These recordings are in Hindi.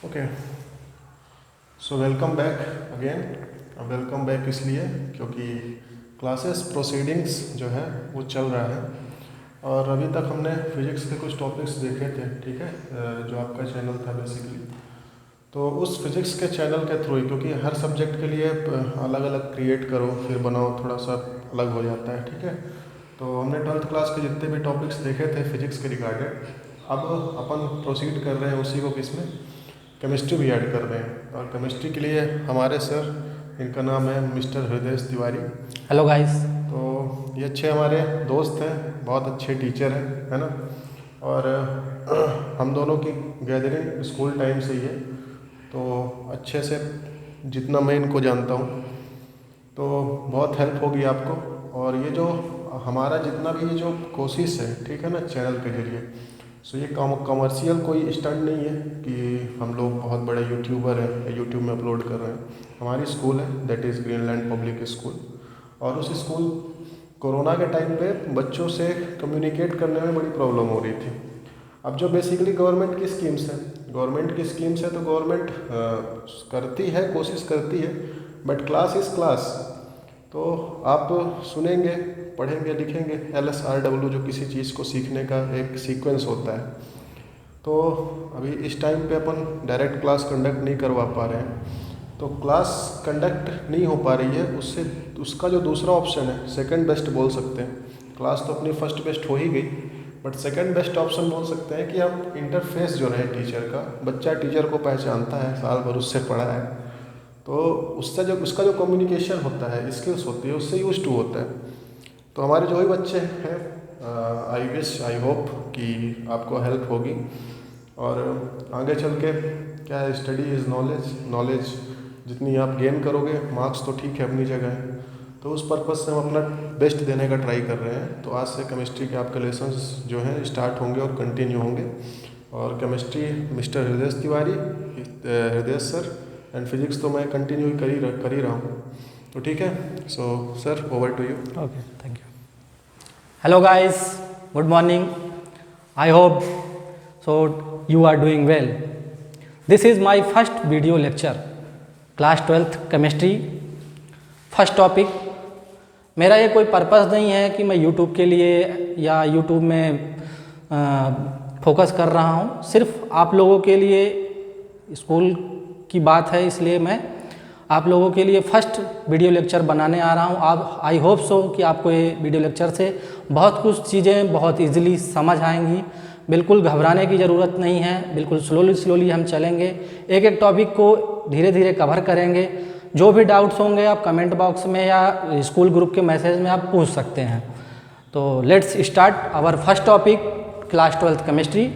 Okay, so welcome back again. Welcome back इसलिए क्योंकि क्लासेस प्रोसीडिंग्स जो है वो चल रहा है और अभी तक हमने फिजिक्स के कुछ टॉपिक्स देखे थे, ठीक है, जो आपका चैनल था बेसिकली। तो उस फिजिक्स के चैनल के थ्रू ही, क्योंकि हर सब्जेक्ट के लिए अलग अलग क्रिएट करो फिर बनाओ, थोड़ा सा अलग हो जाता है, ठीक है। तो हमने 12th क्लास के जितने भी टॉपिक्स देखे थे फिजिक्स के रिगार्डेड, अब अपन प्रोसीड कर रहे हैं उसी को, किसमें, केमिस्ट्री भी ऐड कर रहे हैं। और केमिस्ट्री के लिए हमारे सर, इनका नाम है मिस्टर हृदय तिवारी। Hello guys. तो ये अच्छे हमारे दोस्त हैं, बहुत अच्छे टीचर हैं, है ना। और हम दोनों की गैदरिंग स्कूल टाइम से ही है, तो अच्छे से जितना मैं इनको जानता हूँ तो बहुत हेल्प होगी आपको। और ये जो हमारा जितना भी ये जो कोशिश है, ठीक है ना, चैनल के जरिए, सो ये कमर्शियल कोई स्टंट नहीं है कि हम लोग बहुत बड़े यूट्यूबर हैं या यूट्यूब में अपलोड कर रहे हैं। हमारी स्कूल है, that is Greenland public school. और उस स्कूल कोरोना के टाइम पे बच्चों से कम्युनिकेट करने में बड़ी प्रॉब्लम हो रही थी। अब जो बेसिकली गवर्नमेंट की स्कीम्स हैं, तो गवर्नमेंट करती है, कोशिश करती है, बट क्लास इज़ क्लास। तो आप सुनेंगे, पढ़ेंगे, लिखेंगे, LSRW जो किसी चीज़ को सीखने का एक सीक्वेंस होता है। तो अभी इस टाइम पे अपन डायरेक्ट क्लास कंडक्ट नहीं करवा पा रहे हैं, तो क्लास कंडक्ट नहीं हो पा रही है, उससे उसका जो दूसरा ऑप्शन है, सेकंड बेस्ट बोल सकते हैं। क्लास तो अपनी फर्स्ट बेस्ट हो ही गई, बट सेकंड बेस्ट ऑप्शन बोल सकते हैं कि हम इंटरफेस जो रहे टीचर का, बच्चा टीचर को पहचानता है, साल भर उससे पढ़ा है, तो उससे जो उसका जो कम्युनिकेशन होता है, स्किल्स होती है, उससे यूज टू होता है। तो हमारे जो भी बच्चे हैं, आई होप कि आपको हेल्प होगी। और आगे चल के क्या है, स्टडी इज़ नॉलेज, नॉलेज जितनी आप गेन करोगे, मार्क्स तो ठीक है अपनी जगह है, तो उस पर्पज़ से हम अपना बेस्ट देने का ट्राई कर रहे हैं। तो आज से केमिस्ट्री के आपके लेसन्स जो हैं स्टार्ट होंगे और कंटिन्यू होंगे। और केमिस्ट्री मिस्टर हृदय तिवारी, हृदय सर, एंड फिजिक्स तो मैं कंटिन्यू कर ही रहा हूँ। तो ठीक है, so sir over to you. Okay, thank you. Hello guys, good morning. I hope so you are doing well. This is my first video lecture, class 12th chemistry, first topic. मेरा ये कोई पर्पस नहीं है कि मैं यूट्यूब के लिए या यूट्यूब में फोकस कर रहा हूँ। सिर्फ आप लोगों के लिए स्कूल की बात है, इसलिए मैं आप लोगों के लिए फर्स्ट वीडियो लेक्चर बनाने आ रहा हूँ। आप, आई होप सो कि आपको ये वीडियो लेक्चर से बहुत कुछ चीज़ें बहुत इजीली समझ आएंगी। बिल्कुल घबराने की ज़रूरत नहीं है, बिल्कुल स्लोली हम चलेंगे, एक एक टॉपिक को धीरे धीरे कवर करेंगे। जो भी डाउट्स होंगे आप कमेंट बॉक्स में या स्कूल ग्रुप के मैसेज में आप पूछ सकते हैं। तो let's start our first topic, class 12th chemistry.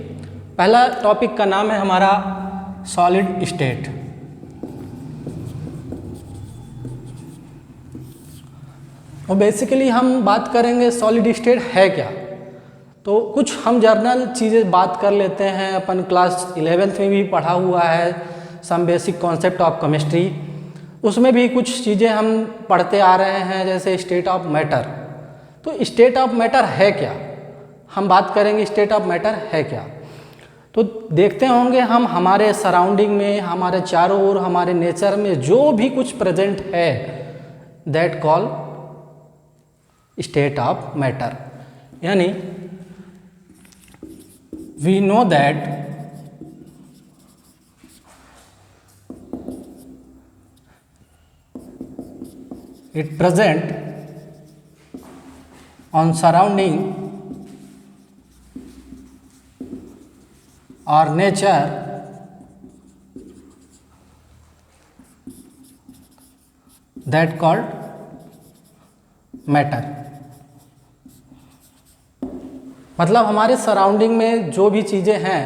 पहला टॉपिक का नाम है हमारा सॉलिड स्टेट। और बेसिकली हम बात करेंगे सॉलिड स्टेट है क्या। तो कुछ हम जर्नल चीज़ें बात कर लेते हैं, अपन क्लास 11th में भी पढ़ा हुआ है, some basic concept of chemistry. उसमें भी कुछ चीज़ें हम पढ़ते आ रहे हैं, जैसे स्टेट ऑफ मैटर। तो स्टेट ऑफ मैटर है क्या, हम बात करेंगे स्टेट ऑफ मैटर है क्या। तो देखते होंगे हम हमारे सराउंडिंग में, हमारे चारों ओर, हमारे नेचर में जो भी कुछ प्रेजेंट है, that call state of matter. यानी we know that it present on surrounding or nature that called matter। मतलब हमारे सराउंडिंग में जो भी चीज़ें हैं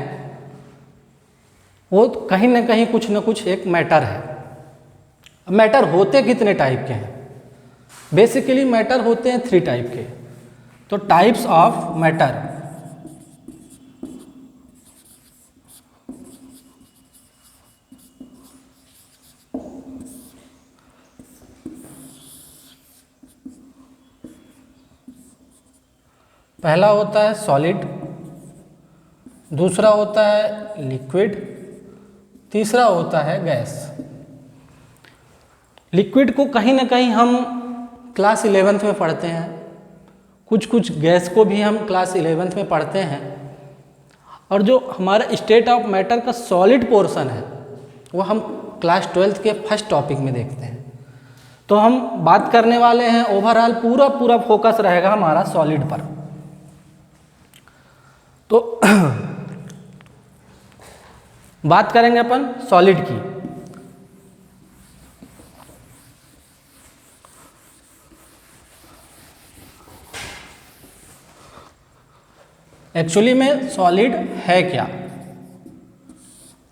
वो कहीं ना कहीं कुछ ना कुछ एक मैटर है। मैटर होते कितने टाइप के हैं? बेसिकली मैटर होते हैं 3 टाइप के। तो टाइप्स ऑफ मैटर, पहला होता है सॉलिड, दूसरा होता है लिक्विड, तीसरा होता है गैस। लिक्विड को कहीं ना कहीं हम क्लास 11th में पढ़ते हैं, कुछ कुछ गैस को भी हम क्लास 11th में पढ़ते हैं, और जो हमारा स्टेट ऑफ मैटर का सॉलिड पोर्शन है वो हम क्लास 12th के फर्स्ट टॉपिक में देखते हैं। तो हम बात करने वाले हैं ओवरऑल, पूरा फोकस रहेगा हमारा सॉलिड पर। तो बात करेंगे अपन सॉलिड की। एक्चुअली में सॉलिड है क्या,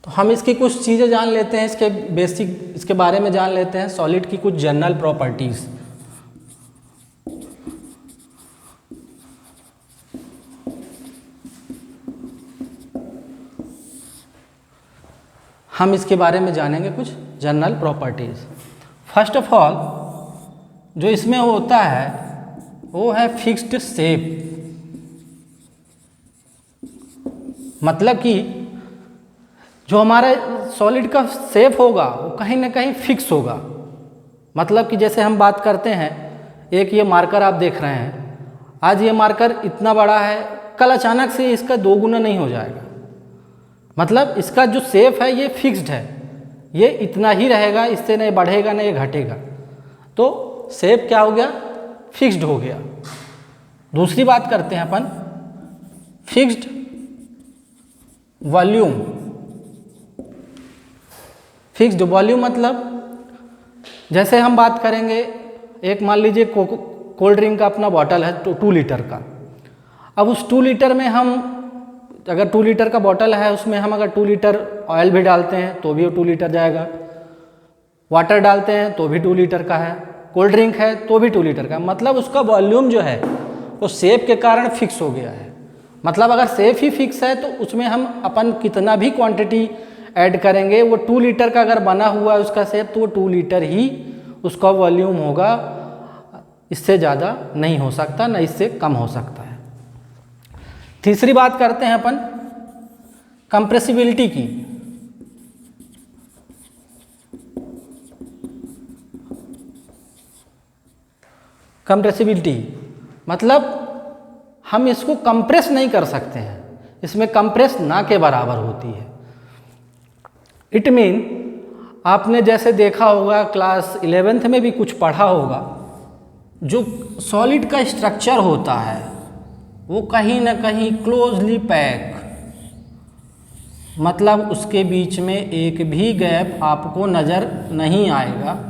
तो हम इसकी कुछ चीज़ें जान लेते हैं, इसके बेसिक इसके बारे में जान लेते हैं, सॉलिड की कुछ जनरल प्रॉपर्टीज़। हम इसके बारे में जानेंगे कुछ general properties. First of all जो इसमें होता है वो है फिक्स्ड शेप, मतलब कि जो हमारा सॉलिड का शेप होगा वो कहीं ना कहीं फिक्स होगा। मतलब कि जैसे हम बात करते हैं, एक ये मार्कर आप देख रहे हैं, आज ये मार्कर इतना बड़ा है, कल अचानक से इसका 2 गुना नहीं हो जाएगा। मतलब इसका जो शेप है ये फिक्स्ड है, ये इतना ही रहेगा, इससे नहीं बढ़ेगा नहीं घटेगा। तो शेप क्या हो गया, फिक्स्ड हो गया। दूसरी बात करते हैं अपन फिक्स्ड वॉल्यूम। फिक्स्ड वॉल्यूम मतलब जैसे हम बात करेंगे, एक मान लीजिए कोल्ड ड्रिंक का अपना बॉटल है 2 लीटर का। अब उस 2 लीटर में हम अगर 2 लीटर का बॉटल है, उसमें हम अगर 2 लीटर ऑयल भी डालते हैं तो भी वो 2 लीटर जाएगा, वाटर डालते हैं तो भी 2 लीटर का है, कोल्ड ड्रिंक है तो भी 2 लीटर का। मतलब उसका वॉल्यूम जो है वो शेप के कारण फिक्स हो गया है। मतलब अगर शेप ही फिक्स है तो उसमें हम अपन कितना भी क्वांटिटी ऐड करेंगे, वो 2 लीटर का अगर बना हुआ है उसका शेप, तो वो 2 लीटर ही उसका वॉल्यूम होगा, इससे ज़्यादा नहीं हो सकता, ना इससे कम हो सकता है। तीसरी बात करते हैं अपन कंप्रेसिबिलिटी की। कंप्रेसिबिलिटी मतलब हम इसको कंप्रेस नहीं कर सकते हैं, इसमें कंप्रेस ना के बराबर होती है। इट मीन आपने जैसे देखा होगा क्लास 11th में भी कुछ पढ़ा होगा, जो सॉलिड का स्ट्रक्चर होता है वो कहीं ना कहीं क्लोजली पैक, मतलब उसके बीच में एक भी गैप आपको नज़र नहीं आएगा।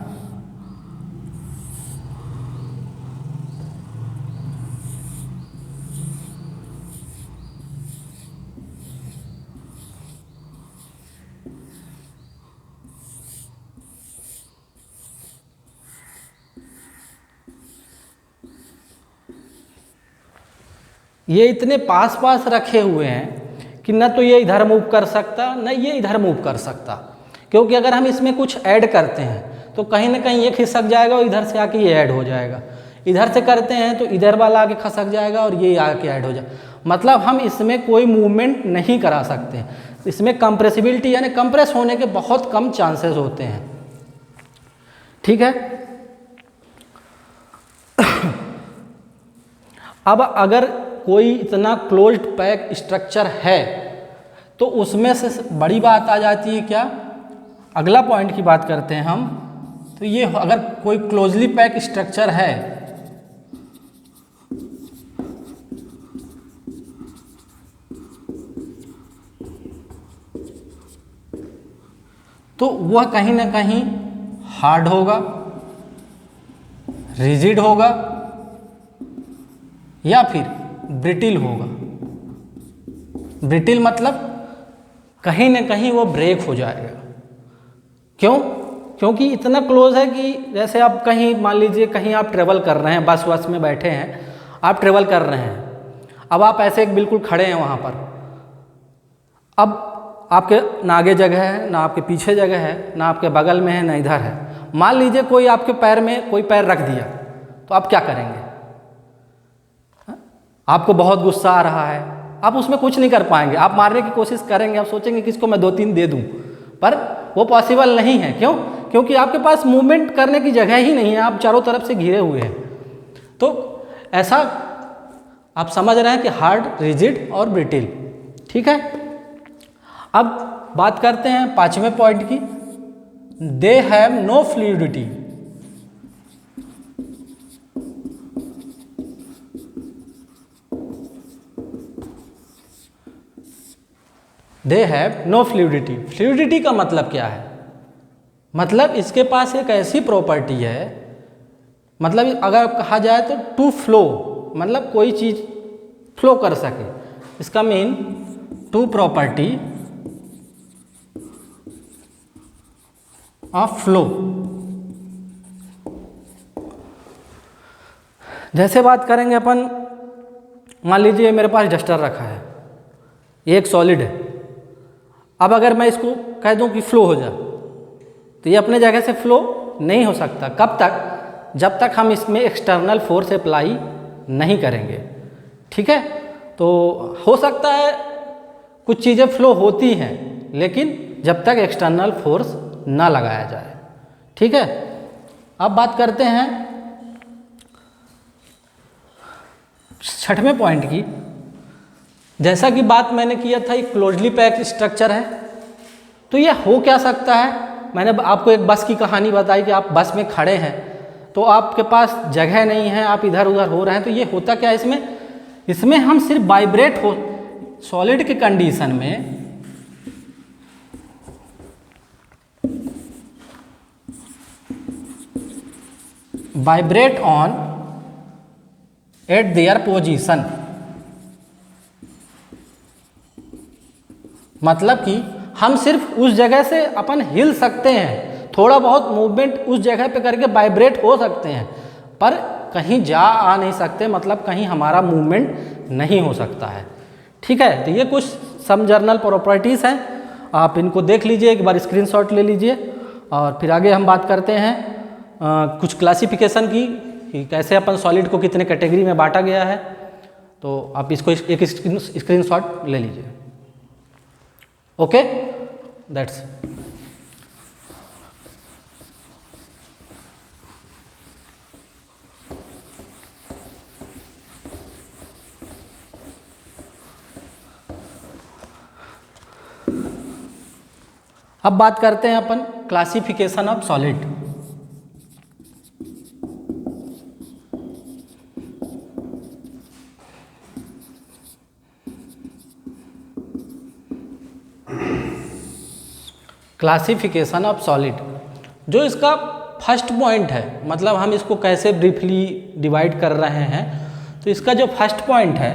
ये इतने पास पास रखे हुए हैं कि न तो ये इधर मूव कर सकता न ये इधर मूव कर सकता, क्योंकि अगर हम इसमें कुछ ऐड करते हैं तो कहीं ना कहीं ये खिसक जाएगा और इधर से आके ये ऐड हो जाएगा, इधर से करते हैं तो इधर वाला आके खसक जाएगा और ये आके ऐड हो जाएगा। मतलब हम इसमें कोई मूवमेंट नहीं करा सकते हैं। इसमें कंप्रेसिबिलिटी यानी कंप्रेस होने के बहुत कम चांसेस होते हैं। ठीक है। अब अगर कोई इतना क्लोज्ड पैक स्ट्रक्चर है तो उसमें से बड़ी बात आ जाती है क्या, अगला पॉइंट की बात करते हैं हम। तो ये अगर कोई क्लोजली पैक स्ट्रक्चर है तो वह कहीं ना कहीं हार्ड होगा, रिजिड होगा या फिर ब्रिटिल होगा। ब्रिटिल मतलब कहीं ना कहीं वो ब्रेक हो जाएगा। क्यों? क्योंकि इतना क्लोज है कि जैसे आप कहीं मान लीजिए कहीं आप ट्रेवल कर रहे हैं, बस में बैठे हैं, आप ट्रेवल कर रहे हैं, अब आप ऐसे बिल्कुल खड़े हैं वहाँ पर, अब आपके ना आगे जगह है ना आपके पीछे जगह है, ना आपके बगल में है ना इधर है। मान लीजिए कोई आपके पैर में कोई पैर रख दिया तो आप क्या करेंगे? आपको बहुत गुस्सा आ रहा है, आप उसमें कुछ नहीं कर पाएंगे, आप मारने की कोशिश करेंगे, आप सोचेंगे कि इसको मैं 2-3 दे दूं, पर वो पॉसिबल नहीं है। क्यों? क्योंकि आपके पास मूवमेंट करने की जगह ही नहीं है, आप चारों तरफ से घिरे हुए हैं। तो ऐसा आप समझ रहे हैं कि हार्ड, रिजिड और ब्रिटिल। ठीक है, अब बात करते हैं 5वें पॉइंट की। They have no fluidity. They have no fluidity. Fluidity का मतलब क्या है? मतलब इसके पास एक ऐसी प्रॉपर्टी है, मतलब अगर कहा जाए तो टू फ्लो, मतलब कोई चीज फ्लो कर सके, इसका mean to property of flow. जैसे बात करेंगे अपन, मान लीजिए मेरे पास डस्टर रखा है, ये एक सॉलिड है। अब अगर मैं इसको कह दूं कि फ्लो हो जा, तो ये अपने जगह से फ्लो नहीं हो सकता। कब तक? जब तक हम इसमें एक्सटर्नल फोर्स अप्लाई नहीं करेंगे। ठीक है, तो हो सकता है कुछ चीज़ें फ्लो होती हैं, लेकिन जब तक एक्सटर्नल फोर्स ना लगाया जाए। ठीक है, अब बात करते हैं 6वें पॉइंट की। जैसा कि बात मैंने किया था, एक क्लोजली पैक्ड स्ट्रक्चर है, तो ये हो क्या सकता है? मैंने आपको एक बस की कहानी बताई कि आप बस में खड़े हैं, तो आपके पास जगह नहीं है, आप इधर उधर हो रहे हैं, तो ये होता क्या है इसमें हम सिर्फ वाइब्रेट हो, सॉलिड की कंडीशन में vibrate on eight their position. मतलब कि हम सिर्फ उस जगह से अपन हिल सकते हैं, थोड़ा बहुत मूवमेंट उस जगह पे करके वाइब्रेट हो सकते हैं, पर कहीं जा आ नहीं सकते, मतलब कहीं हमारा मूवमेंट नहीं हो सकता है। ठीक है, तो ये कुछ सम जर्नल प्रॉपर्टीज़ हैं, आप इनको देख लीजिए, एक बार स्क्रीनशॉट ले लीजिए, और फिर आगे हम बात करते हैं कुछ क्लासिफिकेशन की, कि कैसे अपन सॉलिड को कितने कैटेगरी में बांटा गया है। तो आप इसको एक स्क्रीनशॉट ले लीजिए। ओके, दैट्स अब बात करते हैं अपन classification of solid. Classification of solid, जो इसका फर्स्ट पॉइंट है, मतलब हम इसको कैसे ब्रीफली डिवाइड कर रहे हैं, तो इसका जो फर्स्ट पॉइंट है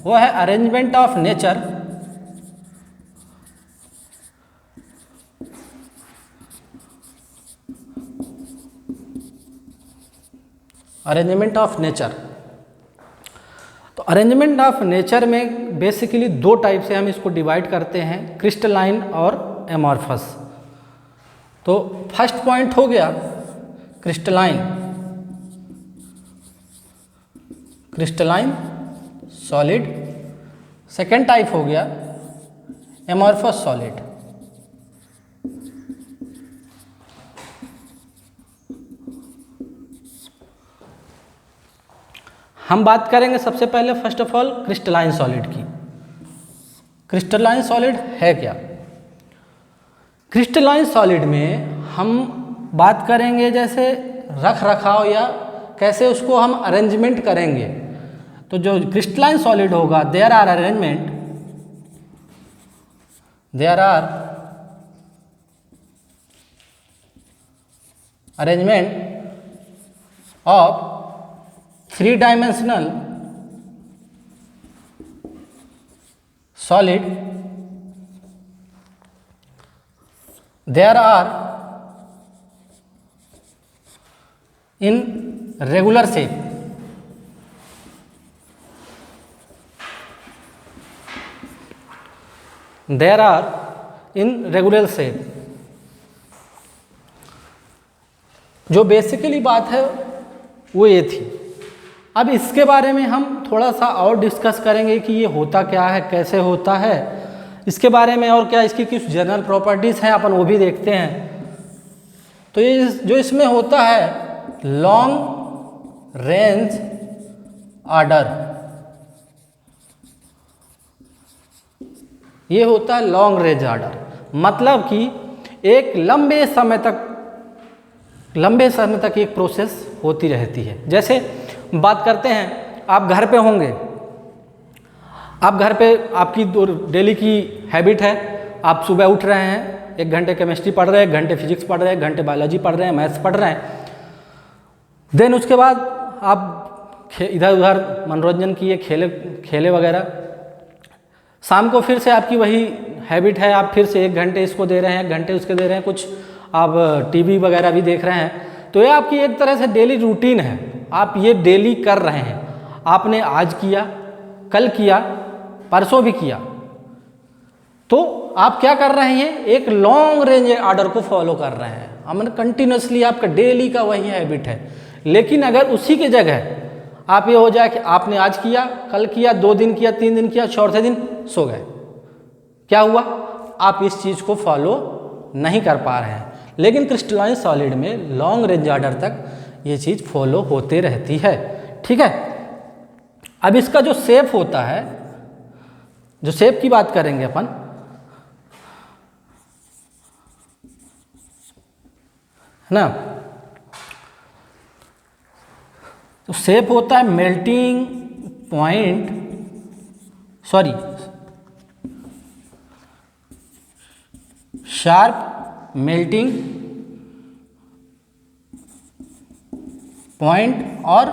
वो है arrangement of nature, arrangement of nature. तो अरेंजमेंट ऑफ नेचर में बेसिकली दो टाइप से हम इसको डिवाइड करते हैं, क्रिस्टलाइन और एमॉर्फस। तो फर्स्ट पॉइंट हो गया crystalline, crystalline solid. Second type हो गया एमॉर्फस सॉलिड। हम बात करेंगे सबसे पहले first of all crystalline solid की। क्रिस्टलाइन सॉलिड है क्या? क्रिस्टलाइन सॉलिड में हम बात करेंगे जैसे रख रखाव या कैसे उसको हम अरेंजमेंट करेंगे। तो जो क्रिस्टलाइन सॉलिड होगा, there are arrangement of 3-dimensional solid, there are in regular shape, there are in regular shape। जो बेसिकली बात है वो ये थी। अब इसके बारे में हम थोड़ा सा और डिस्कस करेंगे कि ये होता क्या है, कैसे होता है, इसके बारे में और क्या इसकी कुछ जनरल प्रॉपर्टीज़ हैं अपन वो भी देखते हैं। तो ये जो इसमें होता है लॉन्ग रेंज आर्डर, ये होता है लॉन्ग रेंज आर्डर, मतलब कि एक लंबे समय तक एक प्रोसेस होती रहती है। जैसे बात करते हैं, आप घर पे होंगे, आप घर पे आपकी डेली की हैबिट है, आप सुबह उठ रहे हैं, 1 घंटे केमिस्ट्री पढ़ रहे हैं, 1 घंटे फिजिक्स पढ़ रहे हैं, 1 घंटे बायोलॉजी पढ़ रहे हैं, मैथ्स पढ़ रहे हैं। देन उसके बाद आप इधर उधर मनोरंजन किए, खेले वगैरह। शाम को फिर से आपकी वही हैबिट है, आप फिर से 1 घंटे इसको दे रहे हैं, 1 घंटे उसके दे रहे हैं, कुछ आप टीवी वगैरह भी देख रहे हैं। तो ये आपकी एक तरह से डेली रूटीन है, आप ये डेली कर रहे हैं। आपने आज किया, कल किया, परसों भी किया, तो आप क्या कर रहे हैं, एक लॉन्ग रेंज आर्डर को फॉलो कर रहे हैं। मतलब कंटिन्यूसली आपका डेली का वही हैबिट है। लेकिन अगर उसी की जगह आप ये हो जाए कि आपने आज किया, कल किया, 2 दिन किया, 3 दिन किया, चौथे दिन सो गए, क्या हुआ, आप इस चीज़ को फॉलो नहीं कर पा रहे हैं। लेकिन क्रिस्टलाइन सॉलिड में लॉन्ग रेंज आर्डर तक ये चीज़ फॉलो होते रहती है। ठीक है, अब इसका जो शेप होता है, जो शेप की बात करेंगे अपन, है ना, तो शेप होता है melting point, sorry sharp melting point और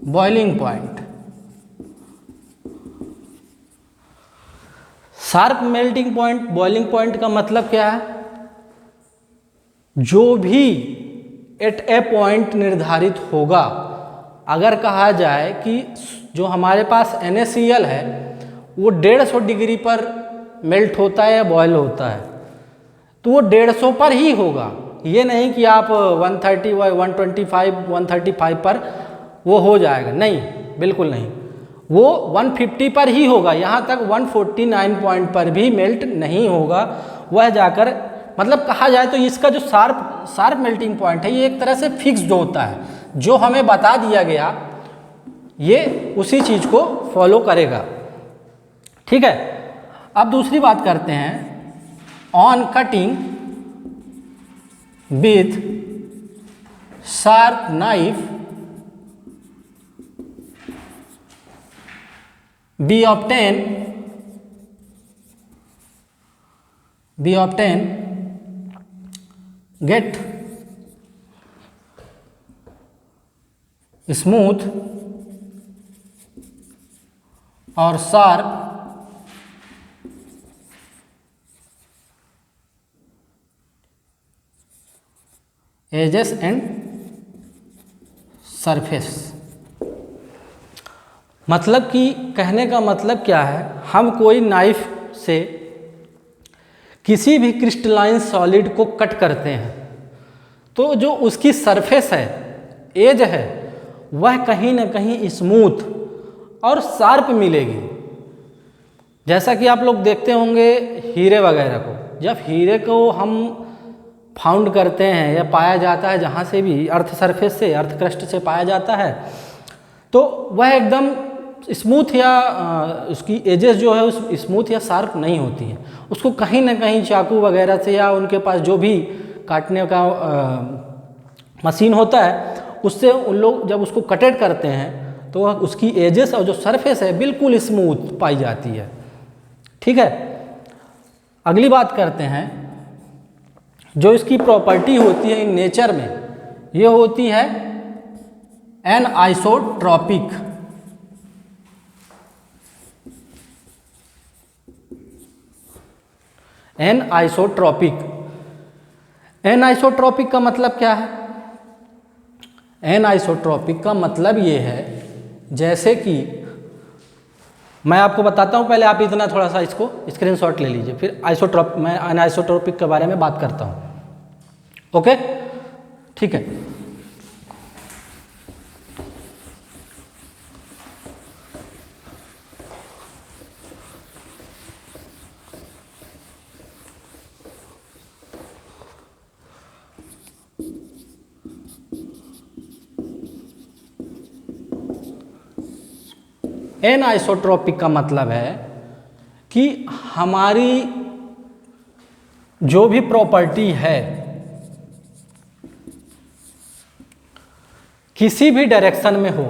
boiling point. Sharp melting point, boiling point का मतलब क्या है, जो भी एट ए पॉइंट निर्धारित होगा। अगर कहा जाए कि जो हमारे पास NaCl है वो 150 डिग्री पर मेल्ट होता है या बॉयल होता है, तो वो 150 पर ही होगा। ये नहीं कि आप 130, 125, 135 पर वो हो जाएगा, नहीं, बिल्कुल नहीं, वो 150 पर ही होगा। यहाँ तक 149 पॉइंट पर भी मेल्ट नहीं होगा। वह जाकर मतलब कहा जाए तो इसका जो शार्प मेल्टिंग पॉइंट है, ये एक तरह से फिक्स्ड होता है, जो हमें बता दिया गया ये उसी चीज़ को फॉलो करेगा। ठीक है, अब दूसरी बात करते हैं, on cutting with sharp knife we obtain get smooth और sharp edges and surface। मतलब कि कहने का मतलब क्या है, हम कोई नाइफ से किसी भी क्रिस्टलाइन सॉलिड को कट करते हैं तो जो उसकी सरफेस है, एज है, वह कहीं ना कहीं स्मूथ और शार्प मिलेगी। जैसा कि आप लोग देखते होंगे हीरे वगैरह को, जब हीरे को हम फाउंड करते हैं या पाया जाता है, जहाँ से भी अर्थ सरफेस से, अर्थ क्रस्ट से पाया जाता है, तो वह एकदम स्मूथ या उसकी एजेस जो है उस स्मूथ या शार्प नहीं होती हैं। उसको कहीं ना कहीं चाकू वगैरह से या उनके पास जो भी काटने का मशीन होता है, उससे उन लोग जब उसको कटेड करते हैं तो वह उसकी एजेस और जो सरफेस है बिल्कुल स्मूथ पाई जाती है। ठीक है, अगली बात करते हैं, जो इसकी प्रॉपर्टी होती है इन नेचर में, ये होती है एनआइसोट्रॉपिक। एनआइसोट्रॉपिक, एनआइसोट्रॉपिक का मतलब क्या है? एनआइसोट्रॉपिक का मतलब ये है, जैसे कि मैं आपको बताता हूँ, पहले आप इतना थोड़ा सा इसको स्क्रीनशॉट ले लीजिए, फिर मैं एनआइसोट्रॉपिक के बारे में बात करता हूँ। ओके, ठीक है। एनआइसोट्रॉपिक का मतलब है कि हमारी जो भी प्रॉपर्टी है किसी भी डायरेक्शन में हो,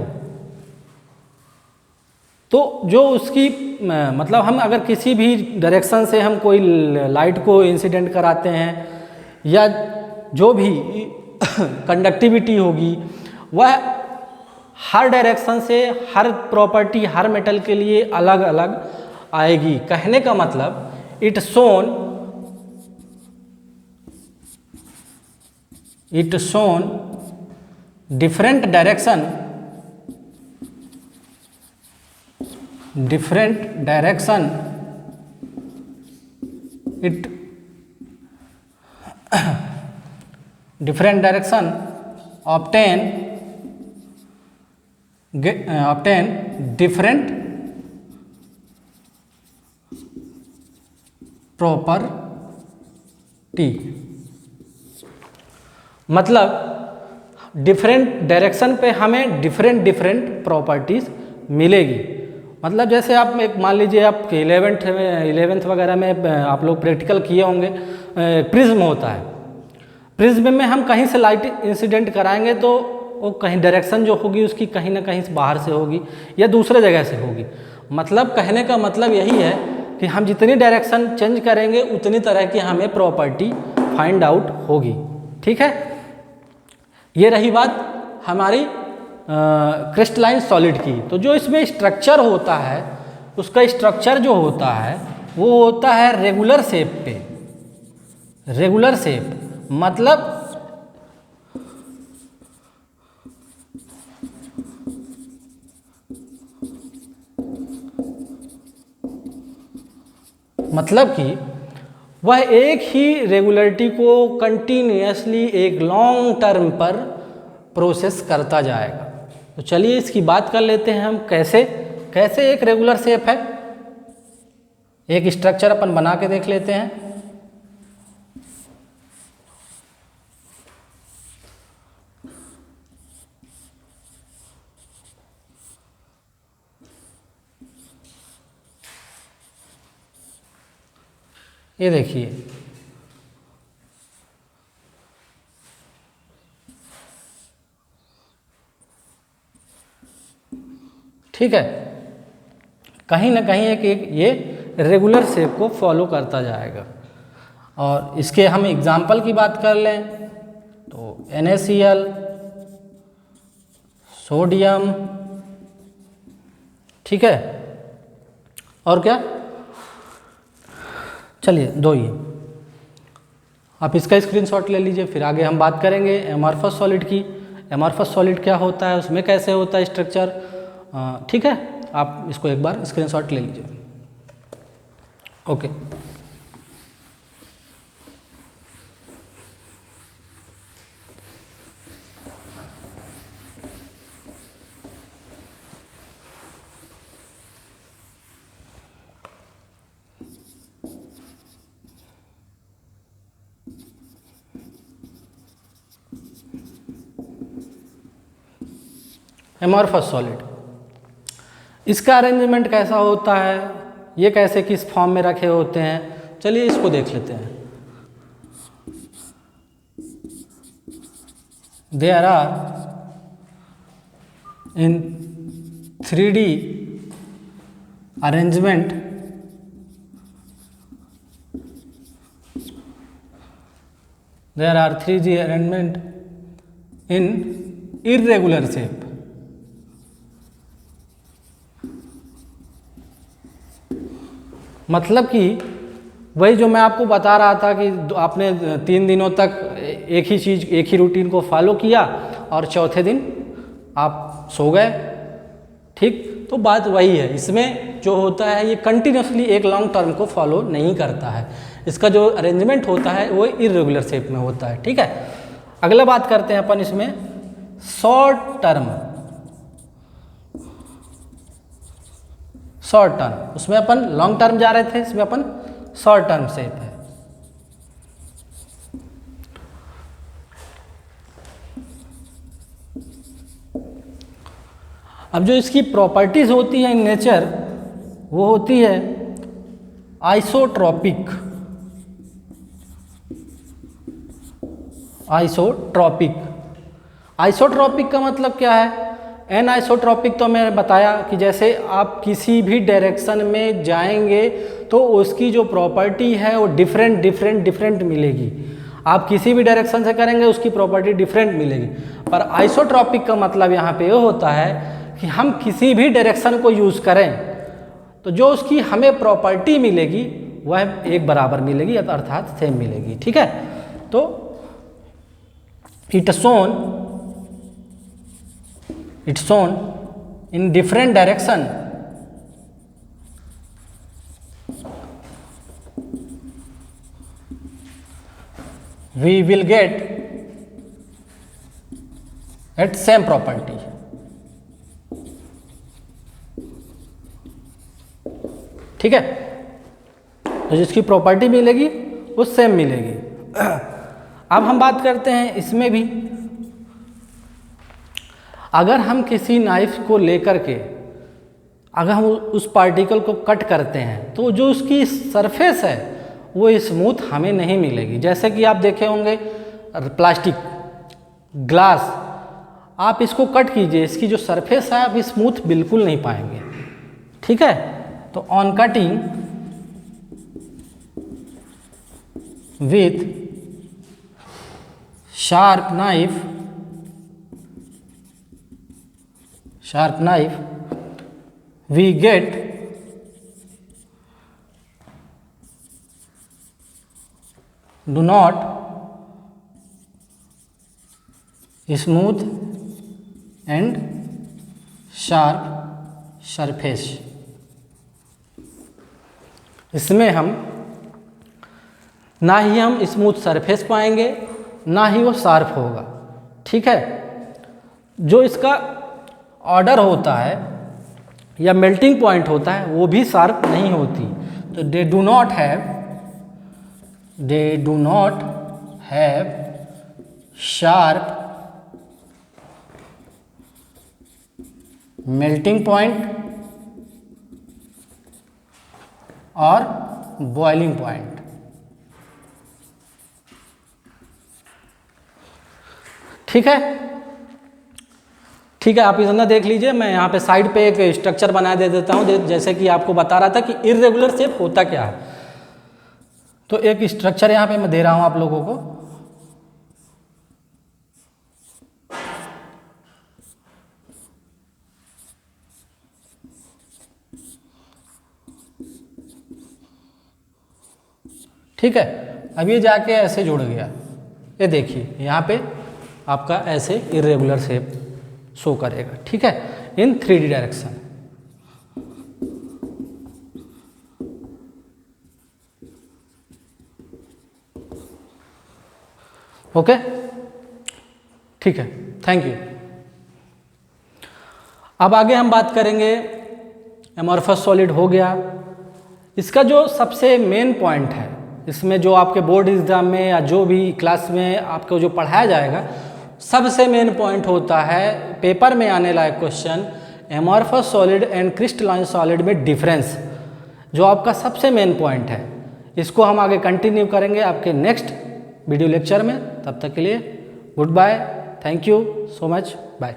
तो जो उसकी मतलब हम अगर किसी भी डायरेक्शन से हम कोई लाइट को इंसिडेंट कराते हैं या जो भी कंडक्टिविटी होगी वह हर डायरेक्शन से हर प्रॉपर्टी हर मेटल के लिए अलग अलग आएगी। कहने का मतलब it shown different direction it different direction obtain different property। मतलब डिफरेंट डायरेक्शन पे हमें डिफरेंट प्रॉपर्टीज़ मिलेगी। मतलब जैसे आप एक मान लीजिए आप 11th वगैरह में आप लोग प्रैक्टिकल किए होंगे, प्रिज्म होता है। प्रिज्म में हम कहीं से लाइट इंसिडेंट कराएंगे तो वो कहीं डायरेक्शन जो होगी उसकी कहीं ना कहीं बाहर से होगी या दूसरे जगह से होगी। मतलब कहने का मतलब यही है कि हम जितनी डायरेक्शन चेंज करेंगे उतनी तरह की हमें प्रॉपर्टी फाइंड आउट होगी। ठीक है, ये रही बात हमारी क्रिस्टलाइन सॉलिड की। तो जो इसमें स्ट्रक्चर होता है उसका स्ट्रक्चर जो होता है वो होता है रेगुलर शेप पे। रेगुलर शेप मतलब कि वह एक ही रेगुलरिटी को कंटिन्यूसली एक लॉन्ग टर्म पर प्रोसेस करता जाएगा। तो चलिए इसकी बात कर लेते हैं हम कैसे एक रेगुलर शेप है। एक स्ट्रक्चर अपन बना के देख लेते हैं। ये देखिए, ठीक है, कहीं ना कहीं एक ये रेगुलर शेप को फॉलो करता जाएगा। और इसके हम एग्जाम्पल की बात कर लें तो NaCl, सोडियम, ठीक है, और क्या, चलिए दो ही। आप इसका स्क्रीनशॉट ले लीजिए, फिर आगे हम बात करेंगे एमॉर्फस सॉलिड की। एमॉर्फस सॉलिड क्या होता है, उसमें कैसे होता है स्ट्रक्चर, ठीक है। आप इसको एक बार स्क्रीनशॉट ले लीजिए। ओके, एमॉर्फस सॉलिड, इसका अरेंजमेंट कैसा होता है, ये कैसे किस फॉर्म में रखे होते हैं, चलिए इसको देख लेते हैं। There are in 3D arrangement in irregular shape। मतलब कि वही जो मैं आपको बता रहा था कि आपने 3 दिनों तक एक ही चीज़, एक ही रूटीन को फॉलो किया और चौथे दिन आप सो गए, ठीक। तो बात वही है, इसमें जो होता है ये कंटिन्यूसली एक लॉन्ग टर्म को फॉलो नहीं करता है। इसका जो अरेंजमेंट होता है वो इर्रेगुलर शेप में होता है, ठीक है। अगला बात करते हैं अपन इसमें शॉर्ट टर्म। उसमें अपन लॉन्ग टर्म जा रहे थे, इसमें अपन शॉर्ट टर्म शेप है। अब जो इसकी प्रॉपर्टीज़ होती हैं इन नेचर, वो होती है आइसोट्रॉपिक। आइसोट्रॉपिक, आइसोट्रॉपिक का मतलब क्या है? एन आइसोट्रॉपिक तो मैंने बताया कि जैसे आप किसी भी डायरेक्शन में जाएंगे तो उसकी जो प्रॉपर्टी है वो डिफरेंट मिलेगी। आप किसी भी डायरेक्शन से करेंगे उसकी प्रॉपर्टी डिफरेंट मिलेगी। पर आइसोट्रॉपिक का मतलब यहाँ पे ये होता है कि हम किसी भी डायरेक्शन को यूज़ करें तो जो उसकी हमें प्रॉपर्टी मिलेगी वह एक बराबर मिलेगी, अर्थात सेम मिलेगी। ठीक है, तो it's shown in different direction we will get at same property। ठीक है, तो जिसकी प्रॉपर्टी मिलेगी वो सेम मिलेगी। अब हम बात करते हैं इसमें भी, अगर हम किसी नाइफ को लेकर के अगर हम उस पार्टिकल को कट करते हैं तो जो उसकी सरफेस है वो स्मूथ हमें नहीं मिलेगी। जैसे कि आप देखे होंगे प्लास्टिक, ग्लास, आप इसको कट कीजिए, इसकी जो सरफेस है आप स्मूथ बिल्कुल नहीं पाएंगे। ठीक है, तो on cutting with sharp knife we get do not smooth and sharp surface। इसमें हम ना ही हम स्मूथ सरफेस पाएंगे ना ही वो शार्प होगा। ठीक है, जो इसका ऑर्डर होता है या मेल्टिंग पॉइंट होता है वो भी शार्प नहीं होती। तो they do not have sharp melting point और बॉइलिंग पॉइंट। ठीक है, ठीक है, आप इतना देख लीजिए। मैं यहाँ पे साइड पे एक स्ट्रक्चर बना दे देता हूँ, जैसे कि आपको बता रहा था कि इर्रेगुलर शेप होता क्या है। तो एक स्ट्रक्चर यहाँ पे मैं दे रहा हूँ आप लोगों को। ठीक है, अब ये जाके ऐसे जुड़ गया, ये देखिए यहाँ पे आपका ऐसे इरेगुलर शेप शो करेगा। ठीक है, इन 3D डायरेक्शन। ओके, ठीक है, थैंक यू। अब आगे हम बात करेंगे, एमॉर्फस सॉलिड हो गया। इसका जो सबसे मेन पॉइंट है, इसमें जो आपके बोर्ड एग्जाम में या जो भी क्लास में आपको जो पढ़ाया जाएगा, सबसे मेन पॉइंट होता है पेपर में आने लायक question, amorphous solid and crystalline solid में डिफरेंस, जो आपका सबसे मेन पॉइंट है। इसको हम आगे कंटिन्यू करेंगे आपके नेक्स्ट वीडियो लेक्चर में। तब तक के लिए good bye, thank you so much, bye.